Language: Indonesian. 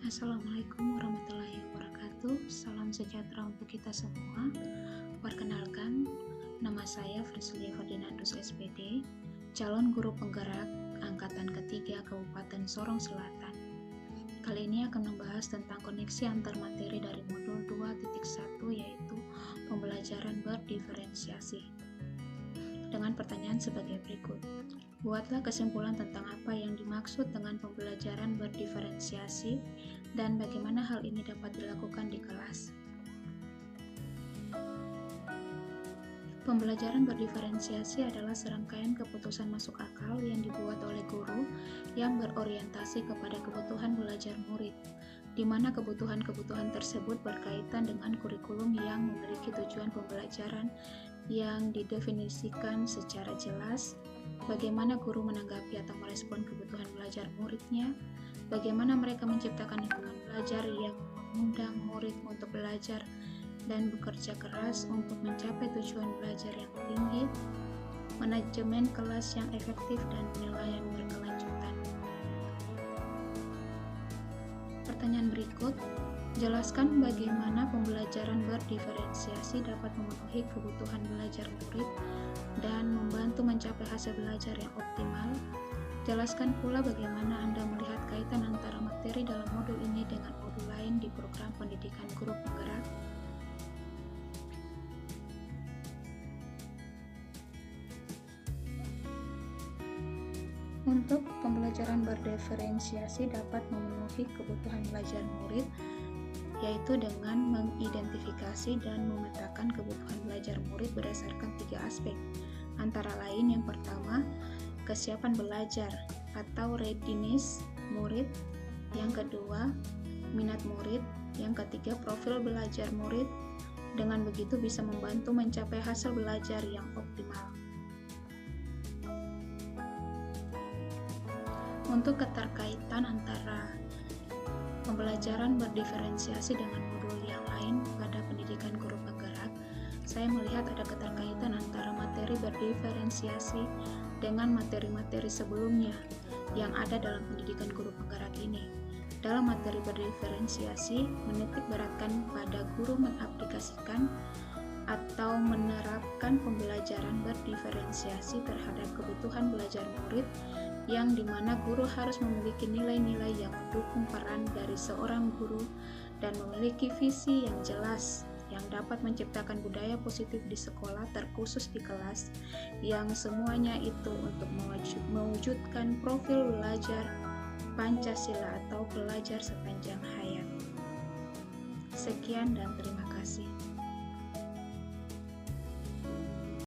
Assalamualaikum warahmatullahi wabarakatuh. Salam sejahtera untuk kita semua. Perkenalkan, nama saya Frislia Ferdinandus SPD, calon guru penggerak angkatan ketiga Kabupaten Sorong Selatan. Kali ini akan membahas tentang koneksi antar materi dari modul 2.1, yaitu pembelajaran berdiferensiasi. Dengan pertanyaan sebagai berikut. Buatlah kesimpulan tentang apa yang dimaksud dengan pembelajaran berdiferensiasi dan bagaimana hal ini dapat dilakukan di kelas. Pembelajaran berdiferensiasi adalah serangkaian keputusan masuk akal yang dibuat oleh guru yang berorientasi kepada kebutuhan belajar murid, di mana kebutuhan-kebutuhan tersebut berkaitan dengan kurikulum yang memiliki tujuan pembelajaran yang didefinisikan secara jelas, bagaimana guru menanggapi atau merespon kebutuhan belajar muridnya, bagaimana mereka menciptakan lingkungan belajar yang mengundang murid untuk belajar dan bekerja keras untuk mencapai tujuan belajar yang tinggi, manajemen kelas yang efektif dan penilaian berkelanjutan. Pertanyaan berikut, jelaskan bagaimana pembelajaran berdiferensiasi dapat memenuhi kebutuhan belajar murid dan membantu mencapai hasil belajar yang optimal. Jelaskan pula bagaimana Anda melihat kaitan antara materi dalam modul ini dengan modul lain di program pendidikan guru penggerak. Untuk pembelajaran berdiferensiasi dapat memenuhi kebutuhan belajar murid, yaitu dengan mengidentifikasi dan memetakan kebutuhan belajar murid berdasarkan 3 aspek. Antara lain, yang pertama, kesiapan belajar atau readiness murid, yang kedua, minat murid, yang ketiga, profil belajar murid. Dengan begitu bisa membantu mencapai hasil belajar yang optimal. Untuk keterkaitan antara pembelajaran berdiferensiasi dengan modul yang lain pada pendidikan guru penggerak, saya melihat ada keterkaitan antara materi berdiferensiasi dengan materi-materi sebelumnya yang ada dalam pendidikan guru penggerak ini. Dalam materi berdiferensiasi, menitik beratkan pada guru mengaplikasikan atau menerapkan pembelajaran berdiferensiasi terhadap kebutuhan belajar murid, yang dimana guru harus memiliki nilai-nilai yang mendukung peran dari seorang guru dan memiliki visi yang jelas yang dapat menciptakan budaya positif di sekolah, terkhusus di kelas, yang semuanya itu untuk mewujudkan profil belajar Pancasila atau belajar sepanjang hayat. Sekian dan terima kasih.